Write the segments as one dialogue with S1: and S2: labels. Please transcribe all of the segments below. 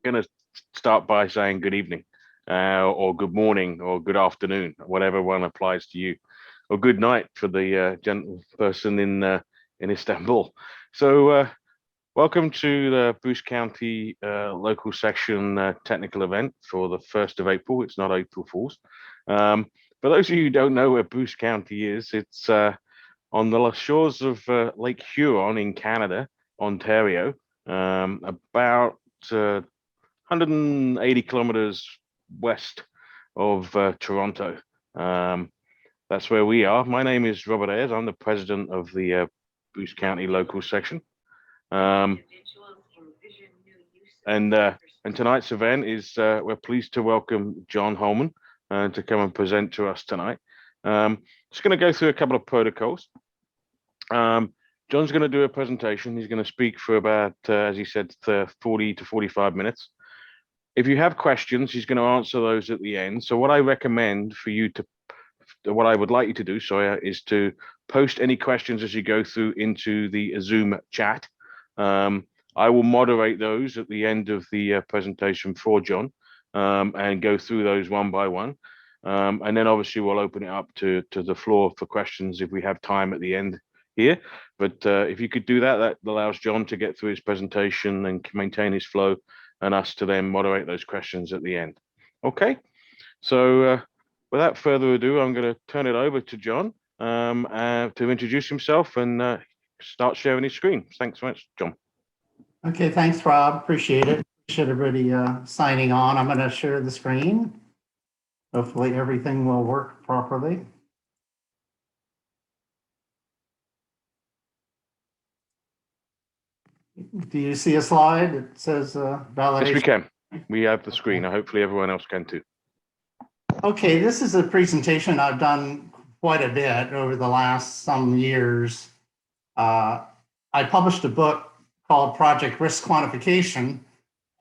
S1: going to start by saying good evening, or good morning, or good afternoon, whatever one applies to you, or good night for the gentle person in Istanbul. So, welcome to the Bruce County local section technical event for the 1st of April. It's not April Fools. For those of you who don't know where Bruce County is, it's on the shores of Lake Huron in Canada, Ontario, about 180 kilometers west of Toronto. Um, that's where we are. My name is Robert Ayers. I'm the president of the Bruce County local section. Um, and and tonight's event is we're pleased to welcome John Hollmann to come and present to us tonight. Just going to go through a couple of protocols. John's going to do a presentation. He's going to speak for about, as he said, 40 to 45 minutes. If you have questions, he's going to answer those at the end. So what I recommend for you to, what I would like you to do, sorry, is to post any questions as you go through into the Zoom chat. I will moderate those at the end of the presentation for John and go through those one by one. And then obviously we'll open it up to the floor for questions if we have time at the end here. But if you could do that, that allows John to get through his presentation and maintain his flow, and us to then moderate those questions at the end. Okay, so without further ado, I'm going to turn it over to John to introduce himself and start sharing his screen. Thanks so much, John.
S2: Okay, thanks, Rob. Appreciate it. Appreciate everybody signing on. I'm going to share the screen. Hopefully everything will work properly. Do you see a slide? It says validation.
S1: Yes, we can. We have the screen. Hopefully everyone else can too.
S2: Okay, this is a presentation I've done quite a bit over the last some years. I published a book called Project Risk Quantification,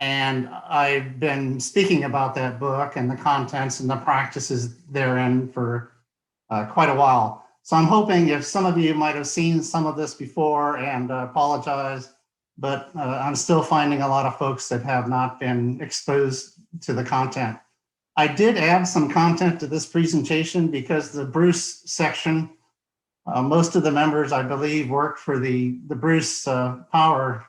S2: and I've been speaking about that book and the contents and the practices therein for quite a while. So I'm hoping if some of you might have seen some of this before, and apologize, but I'm still finding a lot of folks that have not been exposed to the content. I did add some content to this presentation because the Bruce section, most of the members, I believe, work for the Bruce power.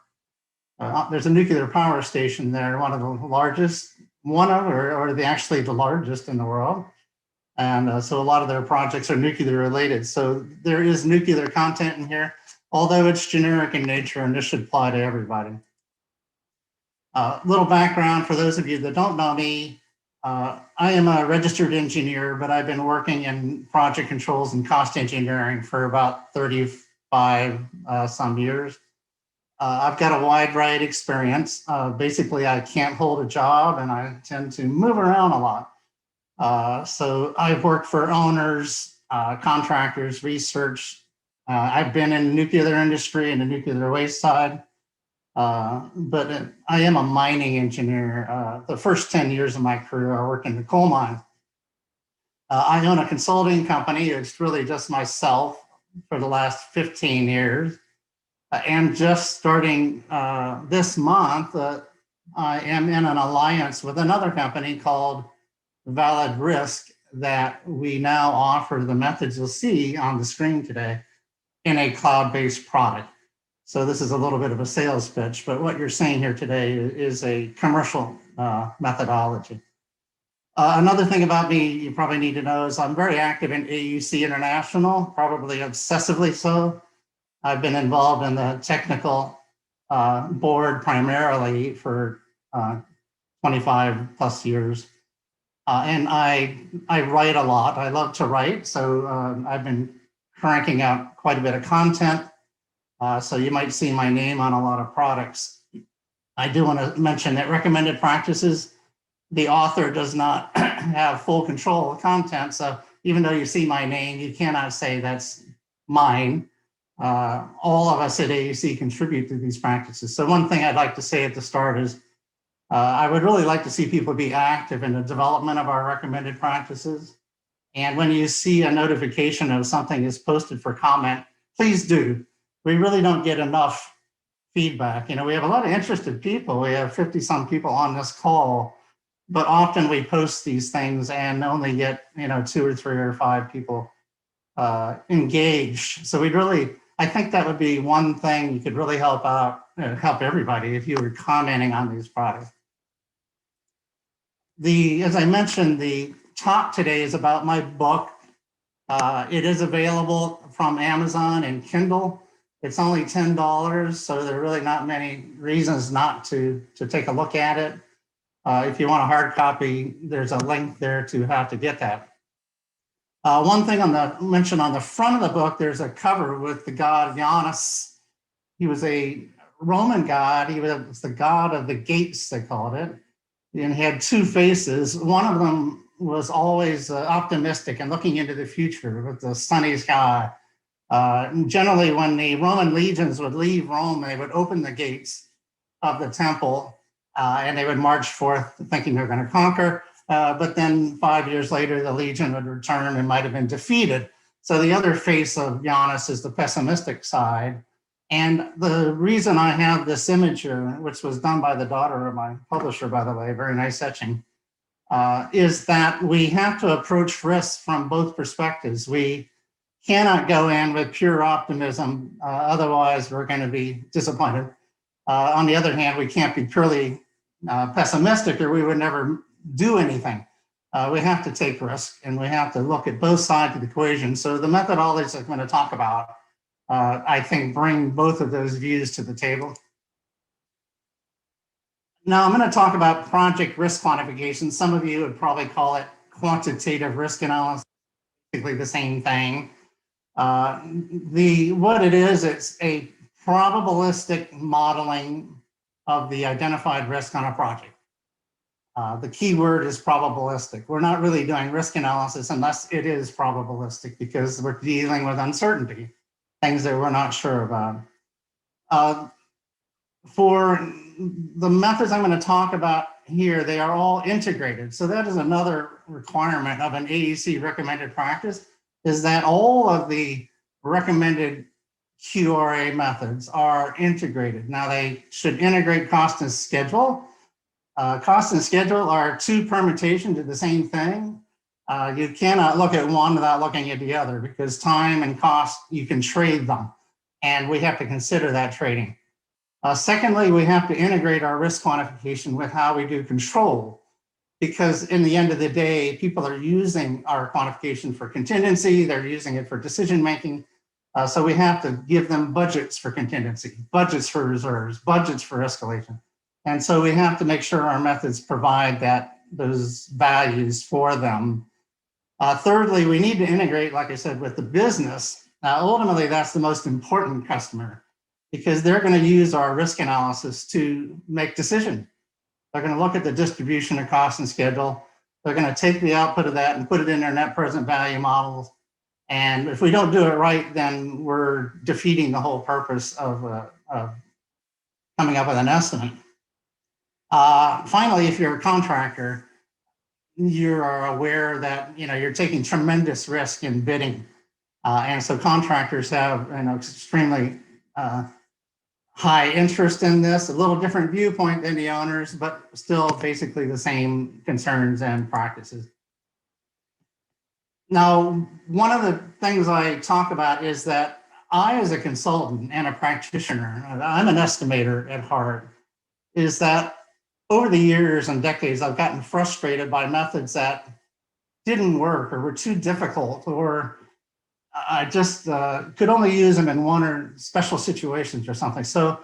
S2: There's a nuclear power station there, one of the largest, actually the largest in the world. And so a lot of their projects are nuclear related. So there is nuclear content in here, although it's generic in nature, and this should apply to everybody. Little background for those of you that don't know me. I am a registered engineer, but I've been working in project controls and cost engineering for about 35 some years. I've got a wide variety experience. Basically, I can't hold a job, and I tend to move around a lot. So I've worked for owners, contractors, research. I've been in the nuclear industry and the nuclear waste side. But I am a mining engineer. The first 10 years of my career, I worked in the coal mine. I own a consulting company. It's really just myself for the last 15 years. And just starting this month, I am in an alliance with another company called Valid Risk that we now offer the methods you'll see on the screen today in a cloud-based product. So this is a little bit of a sales pitch, but what you're seeing here today is a commercial methodology. Another thing about me you probably need to know is I'm very active in AACE International, probably obsessively so. I've been involved in the technical board primarily for 25 plus years. And I write a lot. I love to write, so I've been cranking out quite a bit of content. So you might see my name on a lot of products. I do want to mention that recommended practices, the author does not have full control of content. So even though you see my name, you cannot say that's mine. All of us at AAC contribute to these practices. So one thing I'd like to say at the start is I would really like to see people be active in the development of our recommended practices. And when you see a notification of something is posted for comment, please do. We really don't get enough feedback. You know, we have a lot of interested people. We have 50 some people on this call, but often we post these things and only get, you know, 2 or 3 or 5 people engaged. So we'd really, I think that would be one thing you could really help out, help everybody if you were commenting on these products. As I mentioned, the talk today is about my book. It is available from Amazon and Kindle. It's only $10, so there are really not many reasons not to take a look at it. If you want a hard copy, there's a link there to how to get that. One thing mentioned on the front of the book, there's a cover with the god Janus. He was a Roman god. He was the god of the gates, they called it. And he had 2 faces. One of them was always optimistic and looking into the future with the sunny sky. Generally, when the Roman legions would leave Rome, they would open the gates of the temple and they would march forth thinking they're going to conquer. But then 5 years later, the legion would return and might have been defeated. So the other face of Janus is the pessimistic side. And the reason I have this image here, which was done by the daughter of my publisher, by the way, very nice etching, is that we have to approach risks from both perspectives. We cannot go in with pure optimism, otherwise we're going to be disappointed. On the other hand, we can't be purely pessimistic or we would never do anything. We have to take risks and we have to look at both sides of the equation. So the methodologies I'm going to talk about, I think, bring both of those views to the table. Now I'm going to talk about project risk quantification. Some of you would probably call it quantitative risk analysis, basically the same thing. What it is, it's a probabilistic modeling of the identified risk on a project. The key word is probabilistic. We're not really doing risk analysis unless it is probabilistic because we're dealing with uncertainty, things that we're not sure about. For the methods I'm going to talk about here, they are all integrated. So that is another requirement of an AACE recommended practice, is that all of the recommended QRA methods are integrated. Now they should integrate cost and schedule. Cost and schedule are 2 permutations of the same thing. You cannot look at one without looking at the other because time and cost, you can trade them. And we have to consider that trading. Secondly, we have to integrate our risk quantification with how we do control, because in the end of the day, people are using our quantification for contingency, they're using it for decision making. So we have to give them budgets for contingency, budgets for reserves, budgets for escalation. And so we have to make sure our methods provide those values for them. Thirdly, we need to integrate, like I said, with the business. Now, ultimately, that's the most important customer because they're going to use our risk analysis to make decisions. They're going to look at the distribution of cost and schedule. They're going to take the output of that and put it in their net present value models. And if we don't do it right, then we're defeating the whole purpose of coming up with an estimate. Finally, if you're a contractor, you are aware that you're taking tremendous risk in bidding, and so contractors have extremely high interest in this. A little different viewpoint than the owners, but still basically the same concerns and practices. Now, one of the things I talk about is that I, as a consultant and a practitioner, I'm an estimator at heart, is that over the years and decades, I've gotten frustrated by methods that didn't work or were too difficult, or I just could only use them in one or special situations or something. So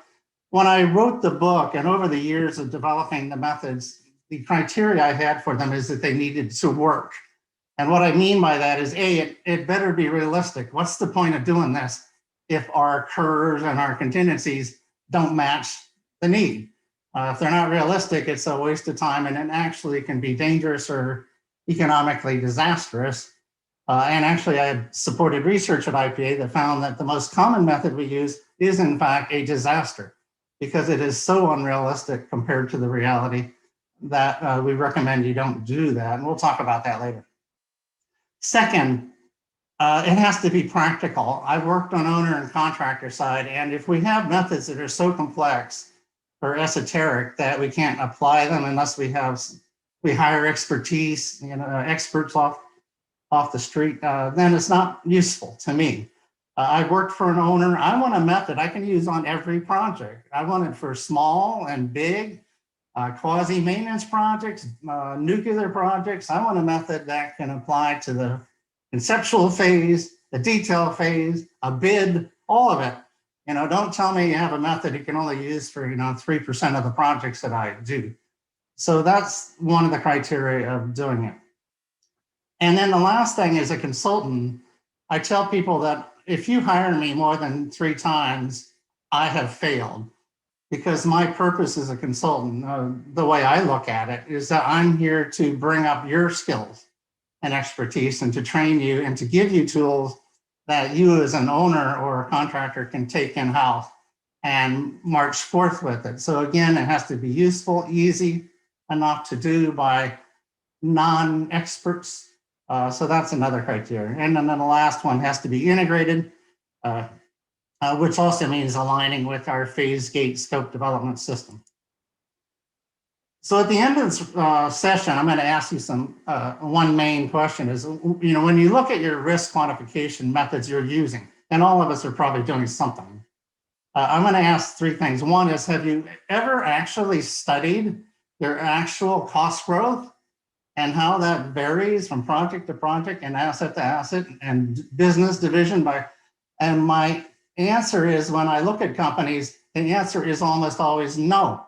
S2: when I wrote the book and over the years of developing the methods, the criteria I had for them is that they needed to work. And what I mean by that is, A, it better be realistic. What's the point of doing this if our curves and our contingencies don't match the need? If they're not realistic, it's a waste of time, and it actually can be dangerous or economically disastrous. And actually, I had supported research at IPA that found that the most common method we use is, in fact, a disaster because it is so unrealistic compared to the reality that we recommend you don't do that. And we'll talk about that later. Second, It has to be practical. I've worked on owner and contractor side, and if we have methods that are so complex or esoteric that we can't apply them unless we hire expertise, experts off the street, then it's not useful to me. I worked for an owner. I want a method I can use on every project. I want it for small and big, quasi-maintenance projects, nuclear projects. I want a method that can apply to the conceptual phase, the detail phase, a bid, all of it. Don't tell me you have a method you can only use for 3% of the projects that I do. So that's one of the criteria of doing it. And then the last thing is a consultant. I tell people that if you hire me more than 3 times, I have failed, because my purpose as a consultant, the way I look at it, is that I'm here to bring up your skills and expertise and to train you and to give you tools that you as an owner or a contractor can take in-house and march forth with it. So again, it has to be useful, easy enough to do by non-experts. So that's another criteria. And then the last one has to be integrated, which also means aligning with our phase gate scope development system. So at the end of this session, I'm going to ask you one main question is, when you look at your risk quantification methods you're using, and all of us are probably doing something, I'm going to ask 3 things. One is, have you ever actually studied your actual cost growth and how that varies from project to project and asset to asset and business division by? And my answer is, when I look at companies, the answer is almost always no.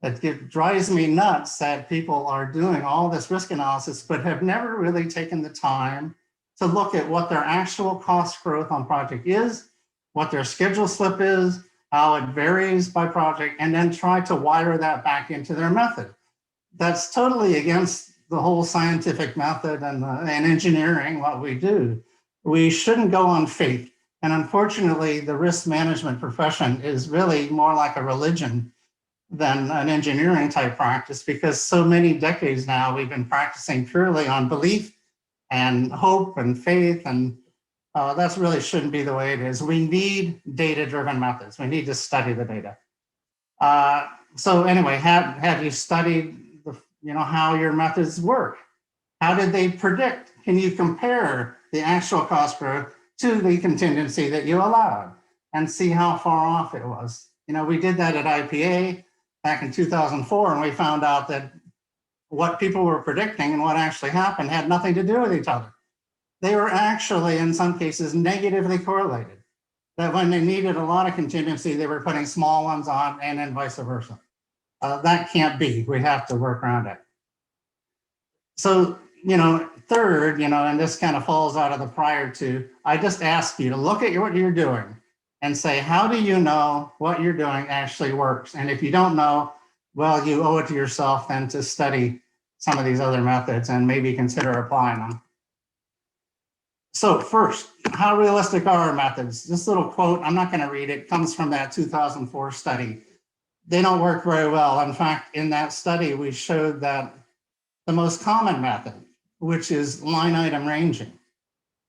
S2: It drives me nuts that people are doing all this risk analysis, but have never really taken the time to look at what their actual cost growth on project is, what their schedule slip is, how it varies by project, and then try to wire that back into their method. That's totally against the whole scientific method and engineering, what we do. We shouldn't go on faith. And unfortunately, the risk management profession is really more like a religion than an engineering type practice, because so many decades now we've been practicing purely on belief and hope and faith, and that's really shouldn't be the way it is. We need data-driven methods. We need to study the data. So anyway, have you studied how your methods work? How did they predict? Can you compare the actual cost growth to the contingency that you allowed and see how far off it was? We did that at IPA back in 2004, and we found out that what people were predicting and what actually happened had nothing to do with each other. They were actually, in some cases, negatively correlated. That when they needed a lot of contingency, they were putting small ones on, and then vice versa. That can't be. We have to work around it. So, third, and this kind of falls out of the prior two, I just ask you to look at what you're doing and say, how do you know what you're doing actually works? And if you don't know, well, you owe it to yourself then to study some of these other methods and maybe consider applying them. So first, how realistic are our methods? This little quote, I'm not going to read it, comes from that 2004 study. They don't work very well. In fact, in that study, we showed that the most common method, which is line item ranging,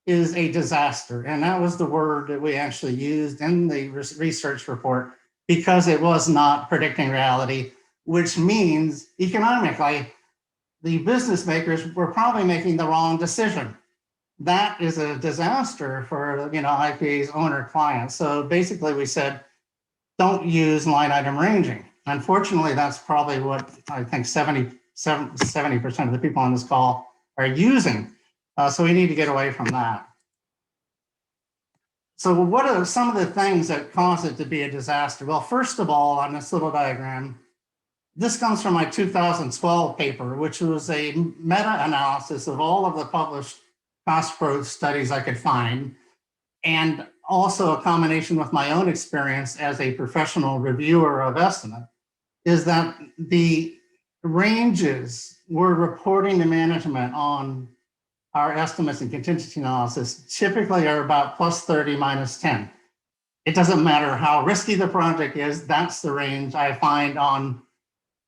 S2: is a disaster. And that was the word that we actually used in the research report, because it was not predicting reality, which means economically, the business makers were probably making the wrong decision. That is a disaster for IPA's owner clients. So basically we said, don't use line item ranging. Unfortunately, that's probably what I think 70% of the people on this call are using. So we need to get away from that. So what are some of the things that cause it to be a disaster? Well, first of all, on this little diagram, this comes from my 2012 paper, which was a meta-analysis of all of the published cost growth studies I could find, and also a combination with my own experience as a professional reviewer of estimate, is that the ranges we're reporting to management on our estimates and contingency analysis typically are about plus 30, minus 10. It doesn't matter how risky the project is, that's the range I find on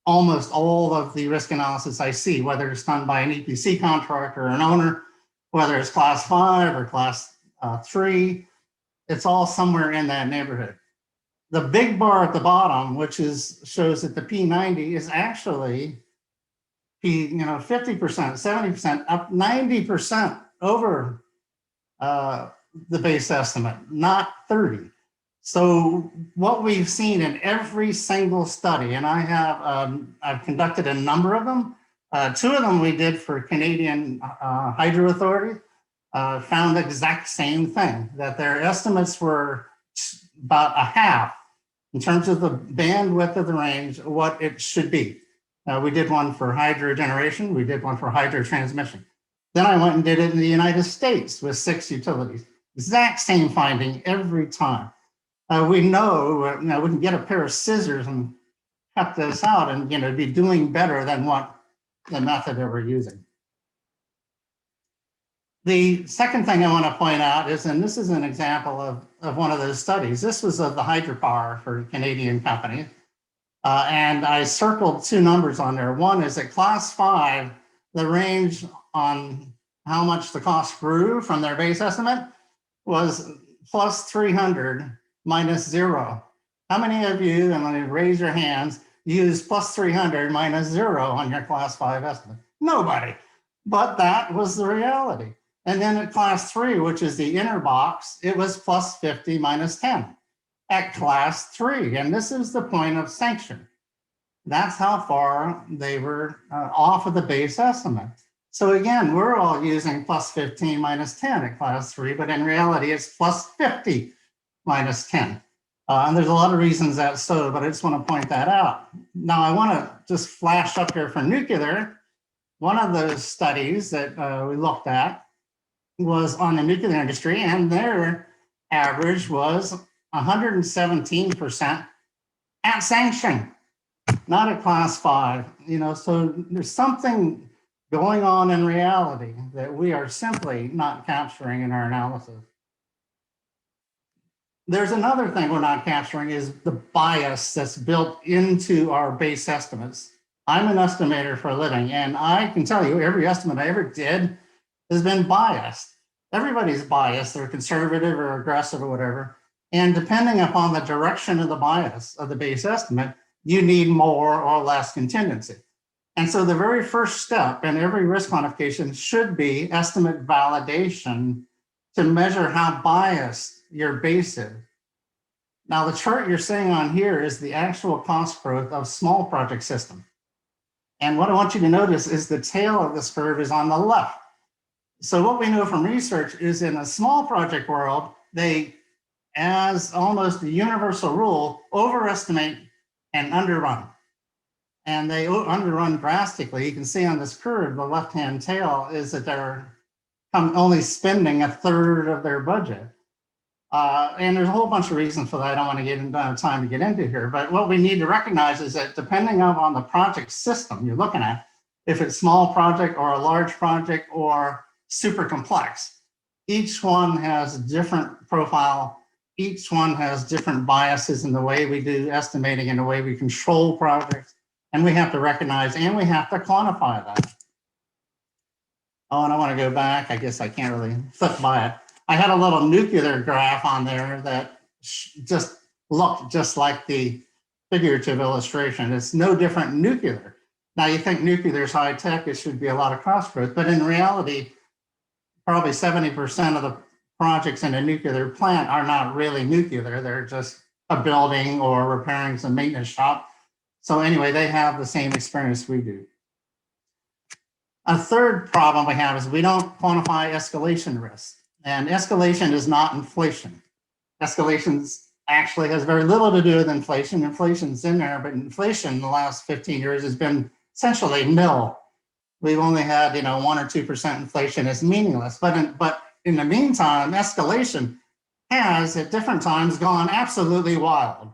S2: almost all of the risk analysis I see, whether it's done by an EPC contractor or an owner. whether it's class 5 or class 3, it's all somewhere in that neighborhood. The big bar at the bottom, which shows that the P90 is actually 50%, 70%, up 90% over the base estimate, not 30. So what we've seen in every single study, and I've conducted a number of them. 2 of them we did for Canadian Hydro Authority, found the exact same thing, that their estimates were about a half in terms of the bandwidth of the range, what it should be. We did one for hydro generation, we did one for hydro transmission. Then I went and did it in the United States with 6 utilities. Exact same finding every time. We know, we can get a pair of scissors and cut this out and be doing better than what the method that we're using. The second thing I want to point out is, and this is an example of one of those studies. This was of the hydropower for a Canadian company. And I circled 2 numbers on there. One is at class 5, the range on how much the cost grew from their base estimate was plus 300 minus 0. How many of you, and when you raise your hands, use plus 300 minus 0 on your class 5 estimate? Nobody, but that was the reality. And then at class 3, which is the inner box, it was plus 50 minus 10 at class 3. And this is the point of sanction. That's how far they were off of the base estimate. So again, we're all using plus 15 minus 10 at class 3, but in reality, it's plus 50 minus 10. And there's a lot of reasons that's so, but I just want to point that out. Now, I want to just flash up here for nuclear. One of those studies that we looked at was on the nuclear industry, and their average was 117% at sanction, not at class 5. So there's something going on in reality that we are simply not capturing in our analysis. There's another thing we're not capturing is the bias that's built into our base estimates. I'm an estimator for a living, and I can tell you every estimate I ever did has been biased. Everybody's biased. They're conservative or aggressive or whatever. And depending upon the direction of the bias of the base estimate, you need more or less contingency. And so the very first step in every risk quantification should be estimate validation to measure how biased your base is. Now, the chart you're seeing on here is the actual cost growth of small project system. And what I want you to notice is the tail of this curve is on the left. So what we know from research is in a small project world, they, as almost a universal rule, overestimate and underrun. And they underrun drastically. You can see on this curve, the left-hand tail is that they're only spending a third of their budget. And there's a whole bunch of reasons for that. I don't want to get into time to get into here, but what we need to recognize is that depending on the project system you're looking at, if it's small project or a large project or super complex, each one has a different profile. Each one has different biases in the way we do estimating and the way we control projects. And we have to recognize and we have to quantify that. Oh, and I want to go back. I guess I can't really flip by it. I had a little nuclear graph on there that just looked just like the figurative illustration. It's no different in nuclear. Now you think nuclear is high tech, it should be a lot of cost growth, but in reality, probably 70% of the projects in a nuclear plant are not really nuclear. They're just a building or repairing some maintenance shop. So anyway, they have the same experience we do. A third problem we have is we don't quantify escalation risk. And escalation is not inflation. Escalation actually has very little to do with inflation. Inflation's in there, but inflation in the last 15 years has been essentially nil. We've only had 1 or 2% inflation. It's meaningless. But in the meantime, escalation has at different times gone absolutely wild.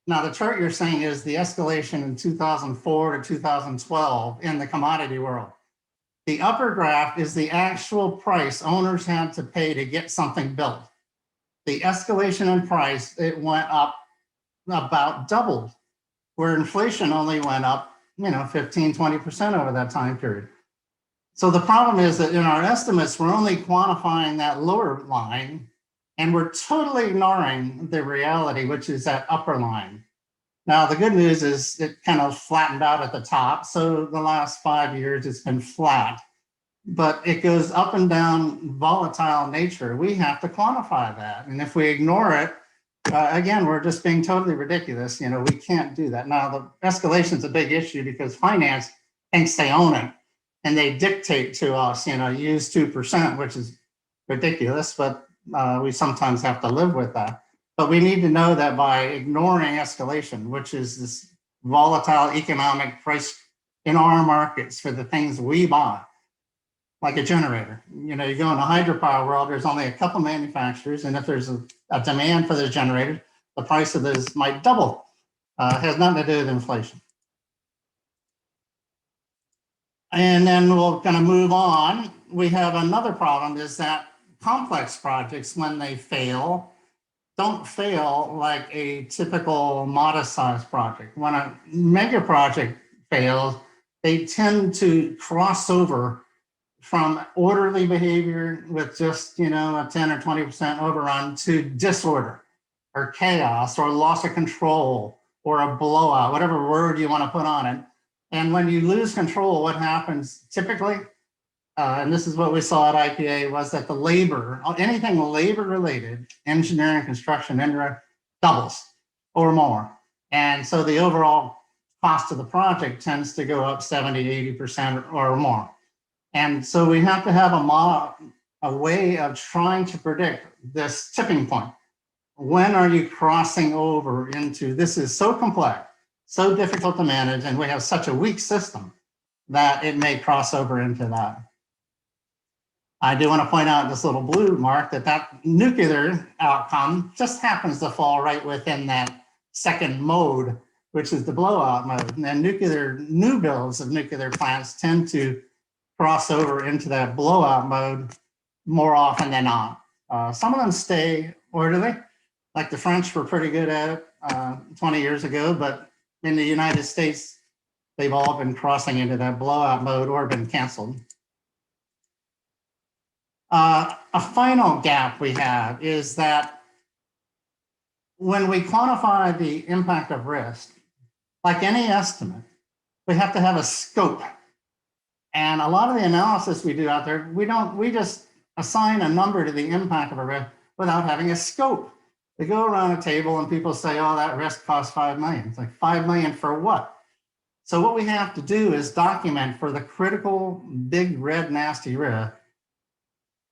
S2: Now, the chart you're seeing is the escalation in 2004 to 2012 in the commodity world. The upper graph is the actual price owners had to pay to get something built. The escalation in price, it went up about doubled, where inflation only went up 15, 20% over that time period. So the problem is that in our estimates, we're only quantifying that lower line, and we're totally ignoring the reality, which is that upper line. Now, the good news is it kind of flattened out at the top. So the last 5 years, it's been flat, but it goes up and down, volatile nature. We have to quantify that. And if we ignore it, again, we're just being totally ridiculous. You know, we can't do that. Now, the escalation is a big issue because finance thinks they own it and they dictate to us, you know, use 2%, which is ridiculous, but we sometimes have to live with that. But we need to know that by ignoring escalation, which is this volatile economic price in our markets for the things we buy, like a generator. You know, you go in the hydropower world, there's only a couple manufacturers, and if there's a demand for those generators, the price of those might double. It has nothing to do with inflation. And then we'll kind of move on. We have another problem is that complex projects, when they fail, don't fail like a typical modest sized project. When a mega project fails, they tend to cross over from orderly behavior with just, you know, a 10 or 20% overrun to disorder or chaos or loss of control or a blowout, whatever word you want to put on it. And when you lose control, what happens typically, and this is what we saw at IPA, was that the labor, anything labor related, engineering, construction, indirect, doubles or more. And so the overall cost of the project tends to go up 70, 80% or more. And so we have to have a way of trying to predict this tipping point. When are you crossing over into, this is so complex, so difficult to manage, and we have such a weak system that it may cross over into that. I do want to point out this little blue mark that nuclear outcome just happens to fall right within that second mode, which is the blowout mode. And then new builds of nuclear plants tend to cross over into that blowout mode more often than not. Some of them stay orderly, like the French were pretty good at it 20 years ago, but in the United States, they've all been crossing into that blowout mode or been canceled. A final gap we have is that when we quantify the impact of risk, like any estimate, we have to have a scope. And a lot of the analysis we do out there, we just assign a number to the impact of a risk without having a scope. They go around a table and people say, oh, that risk costs 5 million. It's like 5 million for what? So what we have to do is document for the critical, big, red, nasty risk,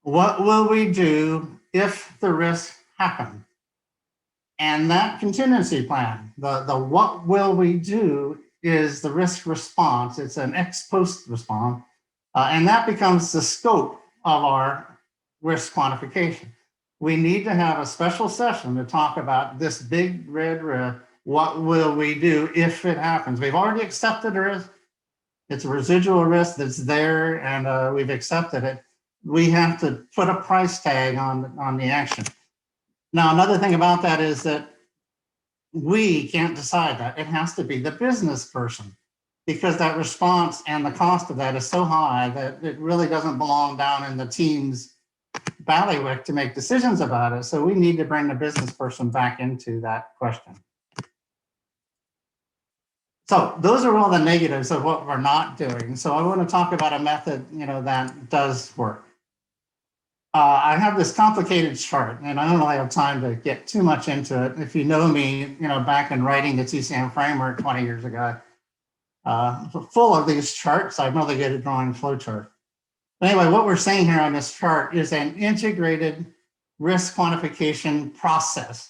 S2: what will we do if the risk happens? And that contingency plan, the what will we do is the risk response. It's an ex post response. And that becomes the scope of our risk quantification. We need to have a special session to talk about this big red risk. What will we do if it happens? We've already accepted the risk. It's a residual risk that's there, and we've accepted it. We have to put a price tag on the action. Now, another thing about that is that we can't decide that. It has to be the business person, because that response and the cost of that is so high that it really doesn't belong down in the team's bailiwick to make decisions about it. So we need to bring the business person back into that question. So those are all the negatives of what we're not doing. So I want to talk about a method, that does work. I have this complicated chart, and I don't really have time to get too much into it. If you know me, back in writing the TCM framework 20 years ago, full of these charts. I'm really good at drawing flow charts. Anyway, what we're saying here on this chart is an integrated risk quantification process.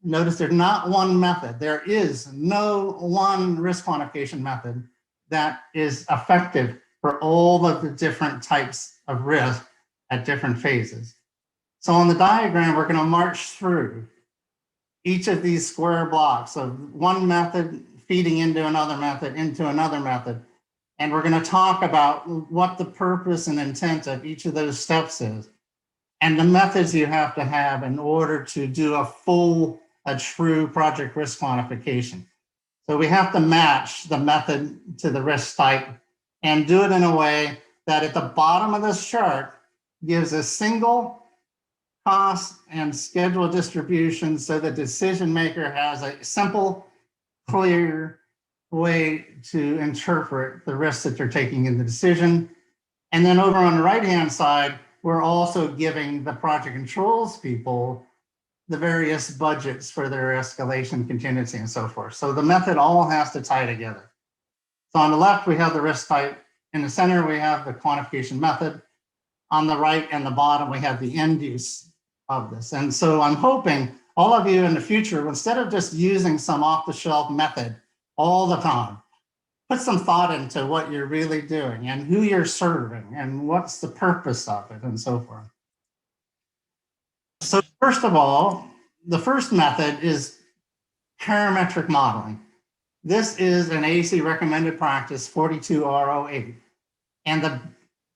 S2: Notice there's not one method. There is no one risk quantification method that is effective for all of the different types of risk at different phases. So on the diagram, we're going to march through each of these square blocks of one method feeding into another method, And we're going to talk about what the purpose and intent of each of those steps is, and the methods you have to have in order to do a true project risk quantification. So we have to match the method to the risk type and do it in a way that at the bottom of this chart gives a single cost and schedule distribution so the decision maker has a simple, clear way to interpret the risks that they're taking in the decision. And then over on the right-hand side, we're also giving the project controls people the various budgets for their escalation, contingency, and so forth. So the method all has to tie together. So on the left, we have the risk type. In the center, we have the quantification method. On the right and the bottom, we have the end use of this. And so I'm hoping all of you in the future, instead of just using some off-the-shelf method all the time, put some thought into what you're really doing and who you're serving and what's the purpose of it and so forth. So first of all, the first method is parametric modeling. This is an AACE recommended practice 42R08. And the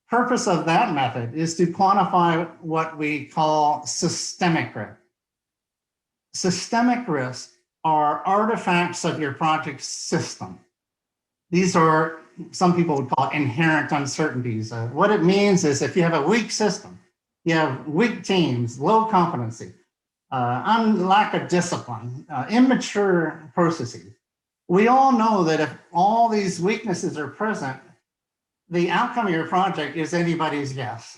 S2: purpose of that method is to quantify what we call systemic risk. Systemic risks are artifacts of your project system. These are, some people would call it inherent uncertainties. What it means is if you have a weak system, you have weak teams, low competency, lack of discipline, immature processes. We all know that if all these weaknesses are present, the outcome of your project is anybody's guess.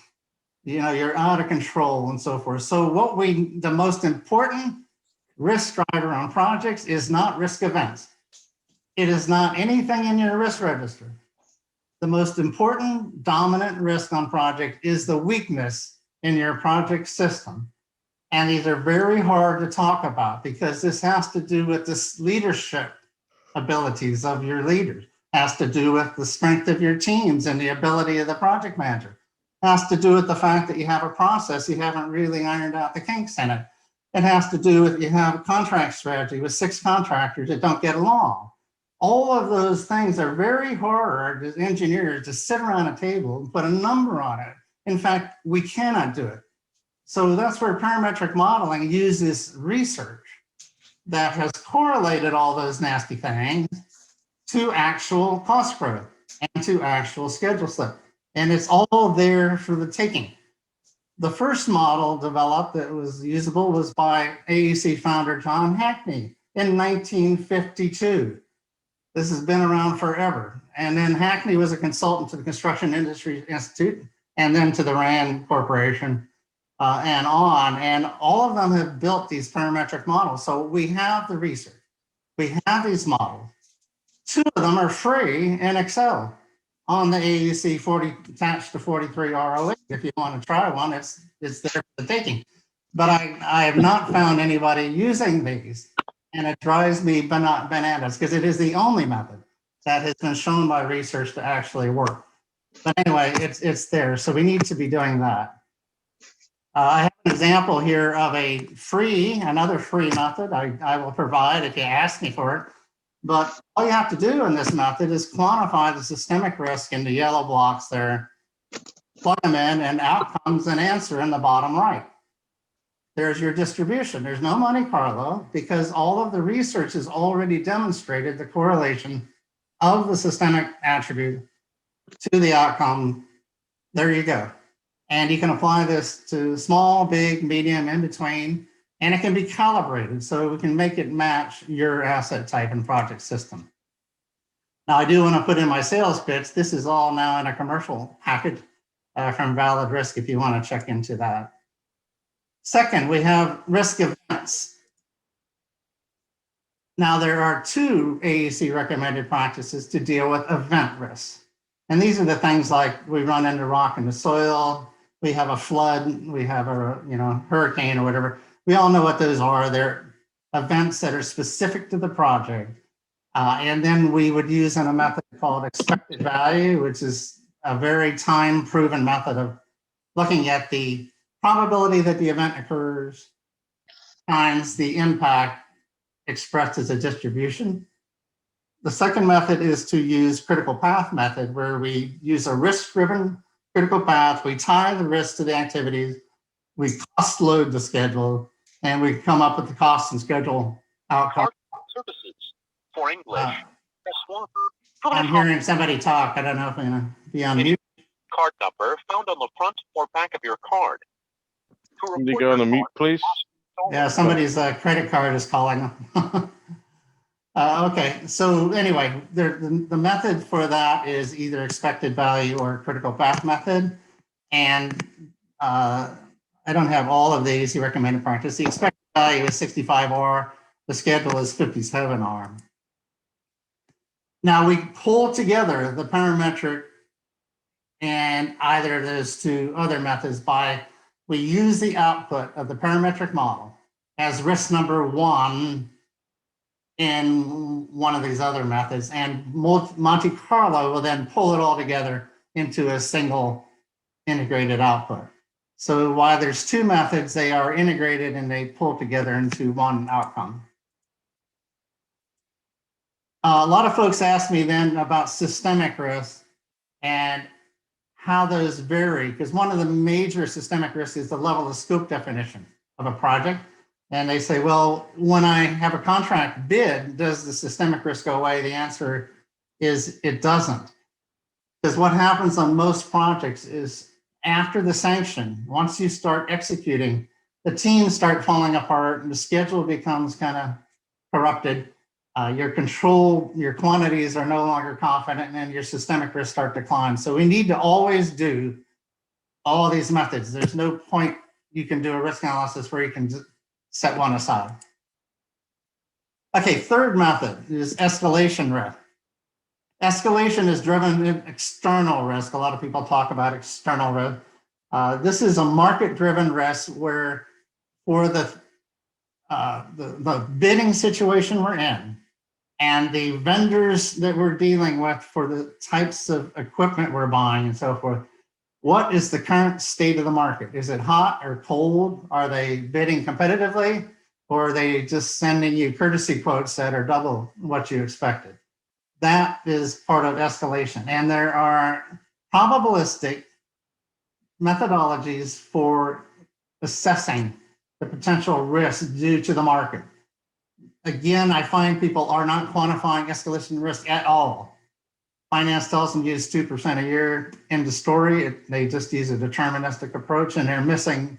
S2: You know, you're out of control and so forth. So the most important risk driver on projects is not risk events. It is not anything in your risk register. The most important dominant risk on project is the weakness in your project system. And these are very hard to talk about because this has to do with this leadership abilities of your leaders, has to do with the strength of your teams and the ability of the project manager, has to do with the fact that you have a process, you haven't really ironed out the kinks in it. It has to do with you have a contract strategy with 6 contractors that don't get along. All of those things are very hard as engineers to sit around a table and put a number on it. In fact, we cannot do it. So that's where parametric modeling uses research that has correlated all those nasty things to actual cost growth and to actual schedule slip. And it's all there for the taking. The first model developed that was usable was by AACE founder John Hackney in 1952. This has been around forever. And then Hackney was a consultant to the Construction Industry Institute and then to the RAND Corporation and on. And all of them have built these parametric models. So we have the research. We have these models. 2 of them are free in Excel on the AACE 40 attached to 43R08. If you want to try one, it's there for the taking. But I have not found anybody using these. And it drives me bananas because it is the only method that has been shown by research to actually work. But anyway, it's there. So we need to be doing that. I have an example here of another free method I will provide if you ask me for it. But all you have to do in this method is quantify the systemic risk in the yellow blocks there, plug them in, and out comes an answer in the bottom right. There's your distribution. There's no Monte Carlo because all of the research has already demonstrated the correlation of the systemic attribute to the outcome. There you go. And you can apply this to small, big, medium, in between, and it can be calibrated so we can make it match your asset type and project system. Now, I do want to put in my sales pitch. This is all now in a commercial package from Valid Risk if you want to check into that. Second, we have risk events. Now, there are 2 AACE recommended practices to deal with event risks. And these are the things like we run into rock in the soil, we have a flood, we have a hurricane or whatever. We all know what those are. They're events that are specific to the project. And then we would use in a method called expected value, which is a very time-proven method of looking at the probability that the event occurs times the impact expressed as a distribution. The second method is to use critical path method, where we use a risk-driven critical path. We tie the risk to the activities, we cost load the schedule, and we come up with the cost and schedule outcome.
S3: Services for English. Press 1.
S2: I'm hearing somebody talk. I don't know if I'm going to be on mute.
S3: card number found on the front or back of your card. To
S1: Can you
S3: report
S1: go on
S3: your
S1: the mute,
S3: card,
S1: please?
S2: Yeah, somebody's credit card is calling. Okay, so anyway, the method for that is either expected value or critical path method. And I don't have all of these, the recommended practice. The expected value is 65R, the schedule is 57R. Now we pull together the parametric and either of those two other methods we use the output of the parametric model as risk number 1 in one of these other methods, and Monte Carlo will then pull it all together into a single integrated output. So while there's two methods, they are integrated and they pull together into one outcome. A lot of folks ask me then about systemic risk and how those vary, because one of the major systemic risks is the level of scope definition of a project. And they say, well, when I have a contract bid, does the systemic risk go away? The answer is it doesn't. Because what happens on most projects is after the sanction, once you start executing, the teams start falling apart and the schedule becomes kind of corrupted. Your control, your quantities are no longer confident, and then your systemic risks start to decline. So we need to always do all of these methods. There's no point you can do a risk analysis where you can just set one aside. Okay, third method is escalation risk. Escalation is driven in external risk. A lot of people talk about external risk. This is a market-driven risk where for the bidding situation we're in and the vendors that we're dealing with for the types of equipment we're buying and so forth, what is the current state of the market? Is it hot or cold? Are they bidding competitively, or are they just sending you courtesy quotes that are double what you expected? That is part of escalation. And there are probabilistic methodologies for assessing the potential risk due to the market. Again, I find people are not quantifying escalation risk at all. Finance tells them use 2% a year. End of story. They just use a deterministic approach, and they're missing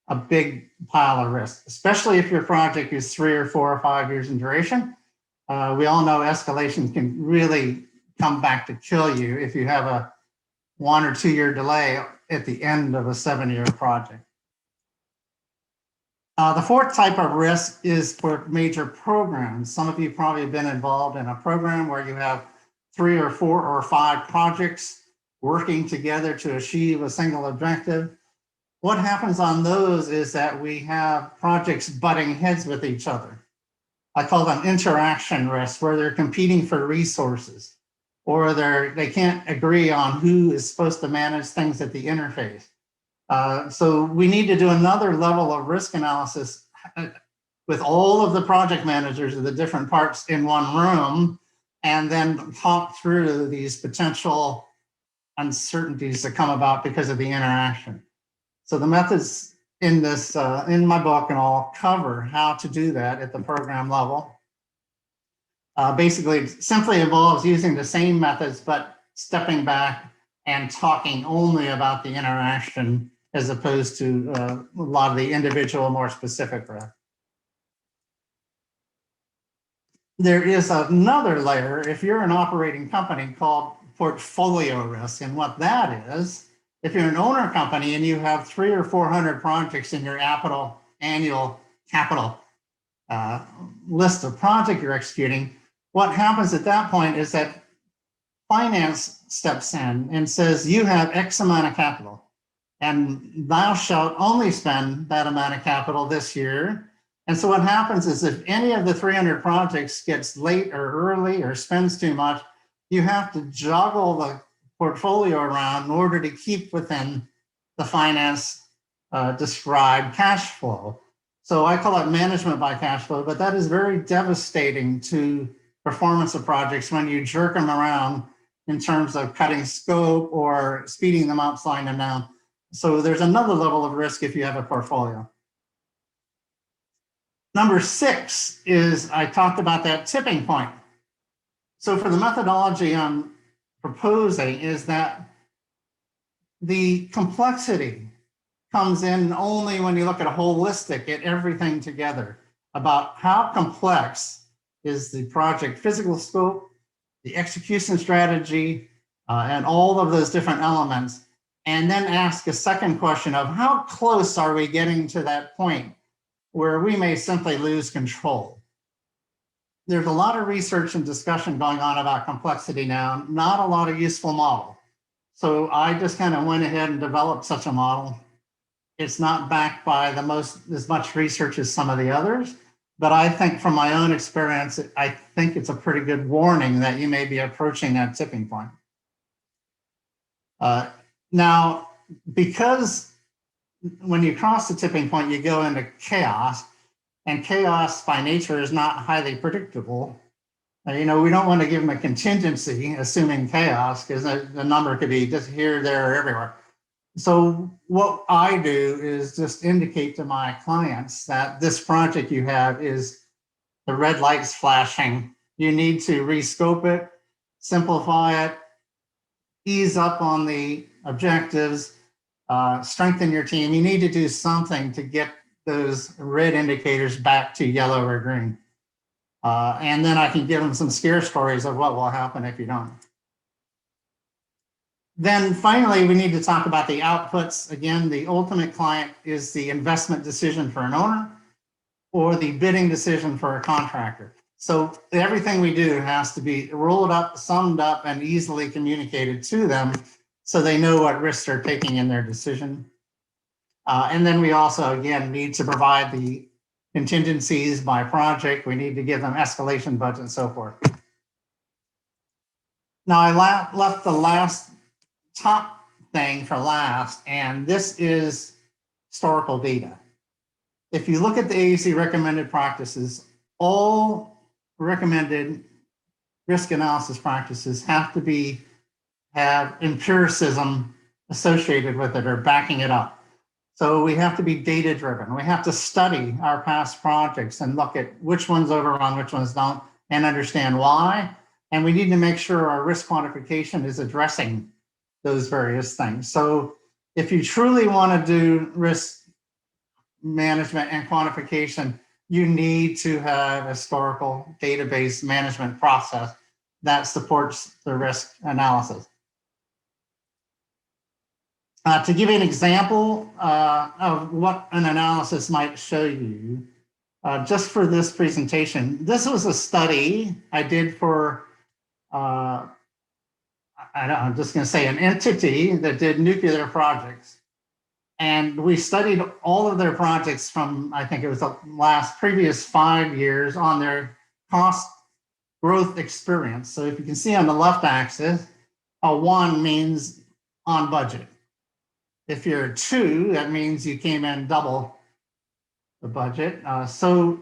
S2: a big pile of risk, especially if your project is 3 or 4 or 5 years in duration. We all know escalation can really come back to kill you if you have a 1 or 2 year delay at the end of a 7-year project. The fourth type of risk is for major programs. Some of you probably have been involved in a program where you have 3 or 4 or 5 projects working together to achieve a single objective. What happens on those is that we have projects butting heads with each other. I call them interaction risks, where they're competing for resources, or they can't agree on who is supposed to manage things at the interface. So we need to do another level of risk analysis with all of the project managers of the different parts in one room, and then talk through these potential uncertainties that come about because of the interaction. So the methods in this, in my book, and I'll cover how to do that at the program level. Basically, it simply involves using the same methods, but stepping back and talking only about the interaction as opposed to a lot of the individual, more specific risk. There is another layer if you're an operating company called portfolio risk. And what that is, if you're an owner company and you have 300 or 400 projects in your annual capital list of projects you're executing, what happens at that point is that finance steps in and says, you have X amount of capital, and thou shalt only spend that amount of capital this year. And so what happens is if any of the 300 projects gets late or early or spends too much, you have to juggle the portfolio around in order to keep within the finance described cash flow. So I call it management by cash flow, but that is very devastating to performance of projects when you jerk them around in terms of cutting scope or speeding them up, slowing them down. So there's another level of risk if you have a portfolio. Number 6 is, I talked about that tipping point. So for the methodology I'm proposing is that The complexity comes in only when you look at a holistic, at everything together, about how complex is the project physical scope, the execution strategy, and all of those different elements. And then ask a second question of how close are we getting to that point where we may simply lose control. There's a lot of research and discussion going on about complexity now, not a lot of useful model. So I just kind of went ahead and developed such a model. It's not backed by as much research as some of the others, but I think from my own experience, I think it's a pretty good warning that you may be approaching that tipping point. Now, because when you cross the tipping point, you go into chaos, and chaos by nature is not highly predictable. We don't want to give them a contingency, assuming chaos, because the number could be just here, there, or everywhere. So what I do is just indicate to my clients that this project you have is the red lights flashing. You need to rescope it, simplify it, ease up on the objectives, strengthen your team. You need to do something to get those red indicators back to yellow or green. And then I can give them some scare stories of what will happen if you don't. Then finally, we need to talk about the outputs. Again, the ultimate client is the investment decision for an owner or the bidding decision for a contractor. So everything we do has to be rolled up, summed up, and easily communicated to them so they know what risks they're taking in their decision. And then we also, again, need to provide the contingencies by project. We need to give them escalation budget and so forth. Now, I left the last top thing for last, and this is historical data. If you look at the AACE recommended practices, all recommended risk analysis practices have to have empiricism associated with it or backing it up. So we have to be data driven. We have to study our past projects and look at which ones overrun, which ones don't, and understand why. And we need to make sure our risk quantification is addressing those various things. So if you truly want to do risk management and quantification, you need to have a historical database management process that supports the risk analysis. To give you an example of what an analysis might show you, just for this presentation, this was a study I did for, I'm just going to say an entity that did nuclear projects. And we studied all of their projects from, I think it was the previous 5 years on their cost growth experience. So if you can see on the left axis, a 1 means on budget. If you're a 2, that means you came in double the budget. So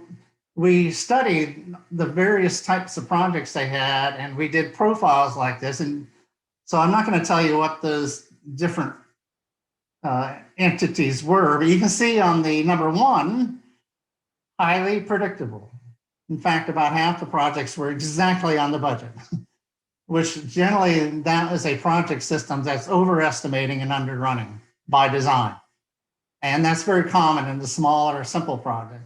S2: we studied the various types of projects they had, and we did profiles like this. And so I'm not going to tell you what those different entities were, but you can see on the number 1, highly predictable. In fact, about half the projects were exactly on the budget, which generally that is a project system that's overestimating and underrunning by design. And that's very common in the smaller, simple project.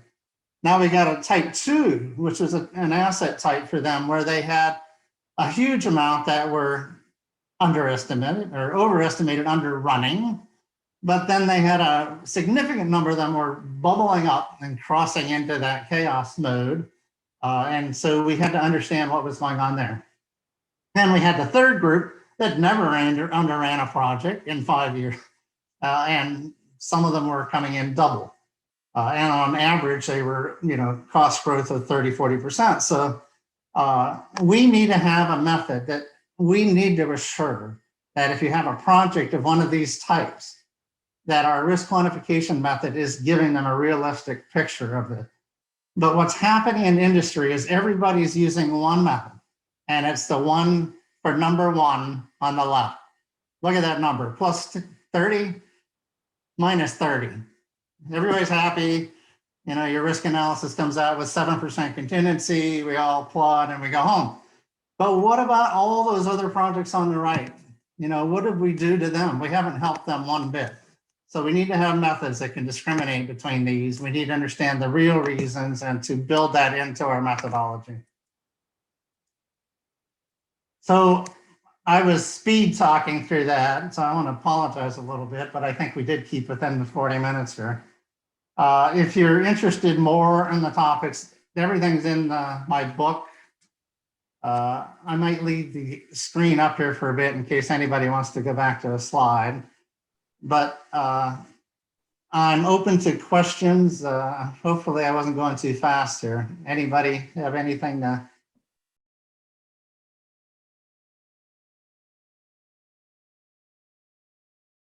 S2: Now we got a type 2, which was an asset type for them, where they had a huge amount that were underestimated or overestimated, underrunning. But then they had a significant number of them were bubbling up and crossing into that chaos mode. And so we had to understand what was going on there. Then we had the third group that never underran a project in 5 years. And some of them were coming in double. And on average, they were, cost growth of 30, 40%. So we need to have a method that we need to assure that if you have a project of one of these types, that our risk quantification method is giving them a realistic picture of it. But what's happening in industry is everybody's using one method, and it's the one for number 1 on the left. Look at that number, plus 30, minus 30. Everybody's happy. Your risk analysis comes out with 7% contingency. We all applaud and we go home. But what about all those other projects on the right? You know, what did we do to them? We haven't helped them one bit. So we need to have methods that can discriminate between these. We need to understand the real reasons and to build that into our methodology. So I was speed talking through that, so I want to apologize a little bit, but I think we did keep within the 40 minutes here. If you're interested more in the topics, everything's in my book. I might leave the screen up here for a bit in case anybody wants to go back to a slide. But I'm open to questions. Hopefully I wasn't going too fast here. Anybody have anything to